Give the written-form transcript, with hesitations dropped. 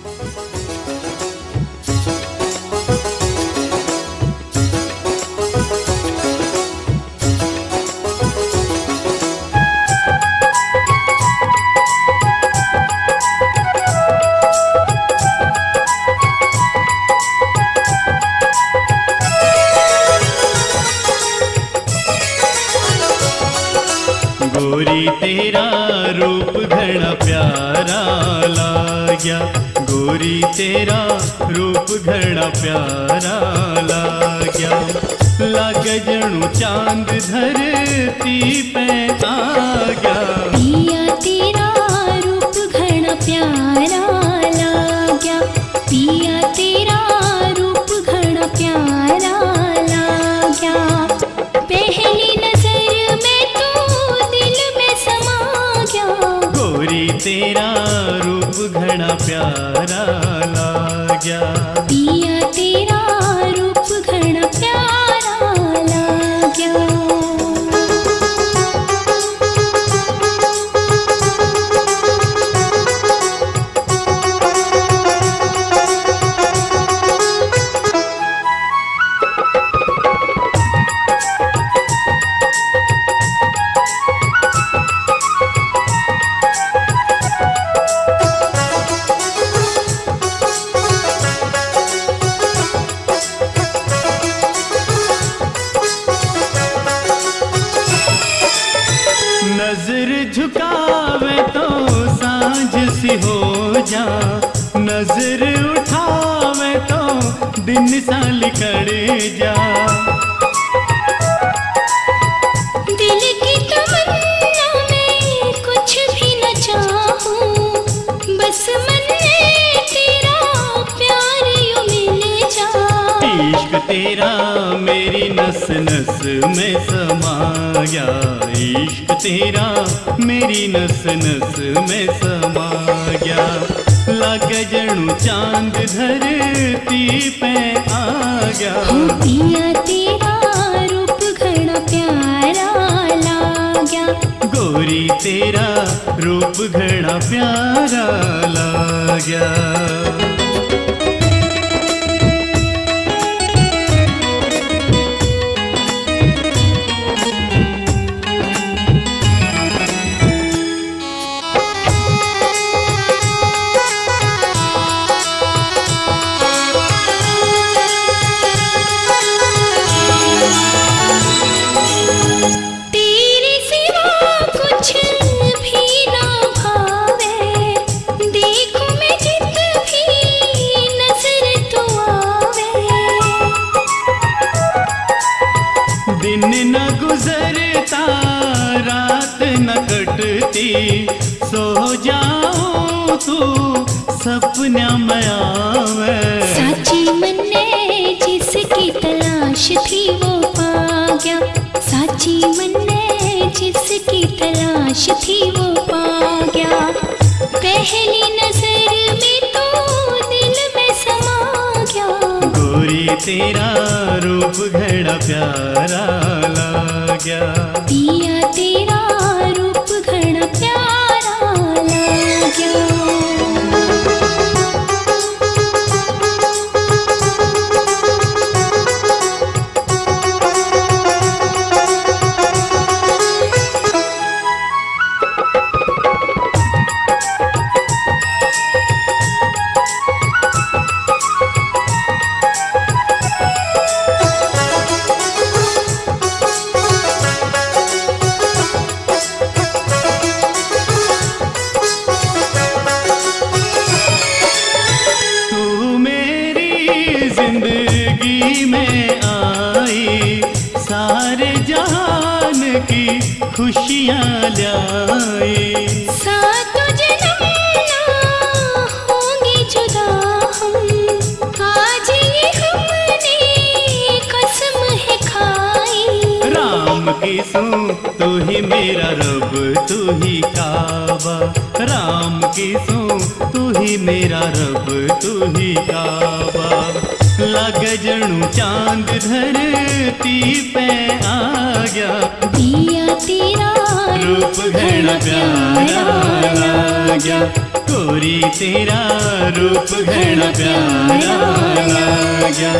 गोरी तेरा रूप घना प्यारा लाग्या, गोरी तेरा रूप घना प्यारा लाग्या। लग जणु चांद धरती पे आ गया। पिया तेरा रूप घना प्यारा लाग्या, पिया तेरा रूप घना प्यारा लाग्या। पहली नजर में तू दिल में समा गया। गोरी तेरा रूप घना प्यारा लाग्या, पिया तेरा रूप घना प्यारा लाग्या। नजर झुकावे तो सांझ सी हो जा, नजर उठावे तो दिन सा लिखड़ जा। दिल की तमन्ना में कुछ भी न चाहूं, बस मन में तेरा प्यार यूं मिल जा। इश्क तेरा मेरी नस नस में समा गया, इश्क तेरा मेरी नस नस में समा गया। लग जणु चांद धरती पे आ गया। पिया तेरा रूप घना प्यारा लाग्या, गोरी तेरा रूप घना प्यारा लाग्या। तेरे सिवा कुछ भी ना भावे, देखो मैं जित भी नजर तू आवे। दिन न गुजरता रात न कटती, सो जाऊं तू सपना में आवे। साची मन ने जिसकी तलाश थी वो पा गया, साची मन ने जिसकी तलाश थी वो पा गया। पहली नजर में तो दिल में समा गया। गोरी तेरा रूप घना प्यारा लाग्या, पिया तेरा रूप घना प्यारा लाग्या। जिंदगी में आई, सारे जहान की खुशियाँ लाई। सातों जन्म ना होंगे जुदा हम, आज ये हमने कसम है खाई। राम की सू तू ही मेरा रब तू ही काबा, राम की सू तू ही मेरा रब तू ही काबा। लग जणु चांद धरती पे आ गया। पिया तेरा रूप घना प्यारा लाग्या, गोरी तेरा रूप घना प्यारा लाग्या।